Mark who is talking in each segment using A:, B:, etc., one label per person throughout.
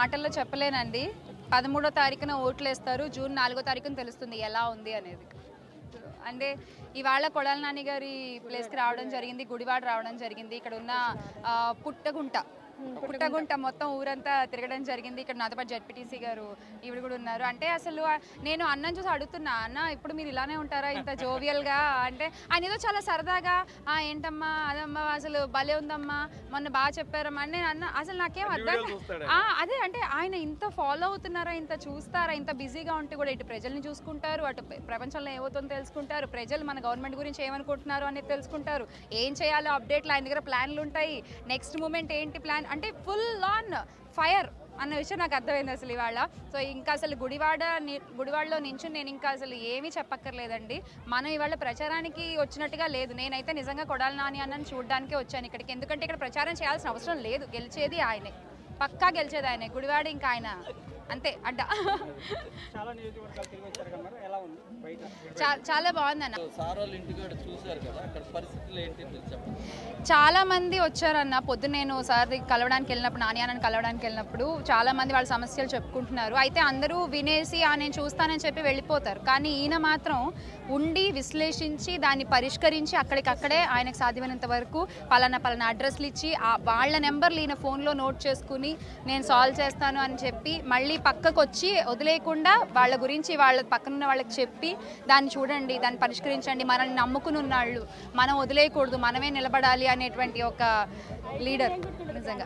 A: మాటల్లో చెప్పలేనండి. 13వ తారీఖున ఓట్లు వేస్తారు, జూన్ 4వ తారీఖున తెలుస్తుంది ఎలా ఉంది అనేది. అంటే ఇవాళ కొడాల నాని గారి ప్లేస్కి రావడం జరిగింది, గుడివాడ రావడం జరిగింది. ఇక్కడ ఉన్న పుట్టగుంట మొత్తం ఊరంతా తిరగడం జరిగింది. ఇక్కడ నాతో పాటు జడ్పీటీసీ గారు ఈవిడ కూడా ఉన్నారు. అంటే అసలు నేను అన్నని చూసి అడుగుతున్నా, అన్న ఇప్పుడు మీరు ఇలానే ఉంటారా ఇంత జోవియల్గా అంటే? ఆయన ఏదో చాలా సరదాగా ఏంటమ్మా అదమ్మా అసలు భలే ఉందమ్మా మొన్న బాగా చెప్పారమ్మా అని నేను అన్న. అసలు నాకేం అర్థం అదే అంటే ఆయన ఇంత ఫాలో అవుతున్నారా, ఇంత చూస్తారా, ఇంత బిజీగా ఉంటే కూడా ఇటు ప్రజల్ని చూసుకుంటారు, అటు ప్రపంచంలో ఏమవుతుందో తెలుసుకుంటారు, ప్రజలు మన గవర్నమెంట్ గురించి ఏమనుకుంటున్నారు అనేది తెలుసుకుంటారు, ఏం చేయాలో అప్డేట్లు ఆయన దగ్గర ప్లాన్లు ఉంటాయి, నెక్స్ట్ మూమెంట్ ఏంటి ప్లాన్ అంటే ఫుల్ ఆన్ ఫైర్ అన్న విషయం నాకు అర్థమైంది అసలు ఇవాళ. సో ఇంకా అసలు గుడివాడలో నుంచి నేను ఇంకా అసలు ఏమీ చెప్పక్కర్లేదండి. మనం ఇవాళ ప్రచారానికి వచ్చినట్టుగా లేదు. నేనైతే నిజంగా కొడాల నాని అన్నని చూడడానికే వచ్చాను ఇక్కడికి. ఎందుకంటే ఇక్కడ ప్రచారం చేయాల్సిన అవసరం లేదు, గెలిచేది ఆయనే, పక్కా గెలిచేది ఆయనే. గుడివాడ ఇంకా ఆయన అంతే అడ్డ. చాలా బాగుందన్న. చాలా మంది వచ్చారన్న. పొద్దున్న నేను సార్ కలవడానికి వెళ్ళినప్పుడు, నాని అన్నని కలవడానికి వెళ్ళినప్పుడు చాలా మంది వాళ్ళ సమస్యలు చెప్పుకుంటున్నారు. అయితే అందరూ వినేసి నేను చూస్తానని చెప్పి వెళ్ళిపోతారు. కానీ ఈయన మాత్రం ఉండి విశ్లేషించి దాన్ని పరిష్కరించి అక్కడికక్కడే ఆయనకు సాధ్యమైనంత వరకు పలానా అడ్రస్లు ఇచ్చి వాళ్ళ నెంబర్లు ఈయన ఫోన్లో నోట్ చేసుకుని నేను సాల్వ్ చేస్తాను అని చెప్పి మళ్ళీ పక్కకు వచ్చి వదిలేయకుండా వాళ్ళ గురించి వాళ్ళ పక్కనున్న వాళ్ళకి చెప్పి దాన్ని చూడండి, దాన్ని పరిష్కరించండి, మనల్ని నమ్ముకుని ఉన్నాళ్ళు, మనం వదిలేయకూడదు, మనమే నిలబడాలి అనేటువంటి ఒక లీడర్ నిజంగా.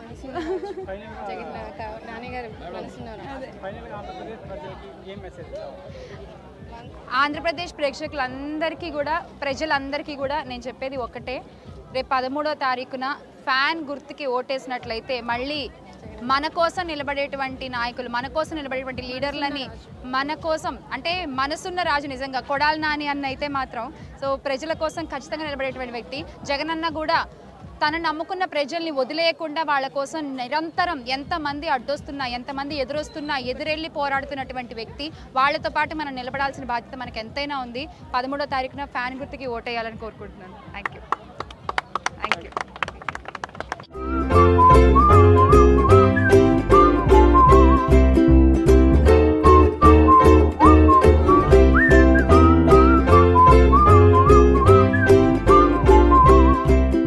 A: ఆంధ్రప్రదేశ్ ప్రేక్షకులందరికీ కూడా, ప్రజలందరికీ కూడా నేను చెప్పేది ఒకటే, రేపు 13వ తారీఖున ఫ్యాన్ గుర్తుకి ఓటేసినట్లయితే మళ్ళీ మన కోసం నిలబడేటువంటి నాయకులు, మన కోసం నిలబడేటువంటి లీడర్లని, మన కోసం అంటే మనసున్న రాజు నిజంగా కొడాల నాని అన్న అయితే మాత్రం సో ప్రజల కోసం ఖచ్చితంగా నిలబడేటువంటి వ్యక్తి. జగన్ అన్న కూడా తనను నమ్ముకున్న ప్రజల్ని వదిలేయకుండా వాళ్ళ కోసం నిరంతరం ఎంతమంది అడ్డొస్తున్నా, ఎంతమంది ఎదురొస్తున్నా ఎదురెళ్ళి పోరాడుతున్నటువంటి వ్యక్తి. వాళ్ళతో పాటు మనం నిలబడాల్సిన బాధ్యత మనకు ఎంతైనా ఉంది. 13వ తారీఖున ఫ్యాన్ గుర్తుకి ఓటేయాలని కోరుకుంటున్నాను. Thank you.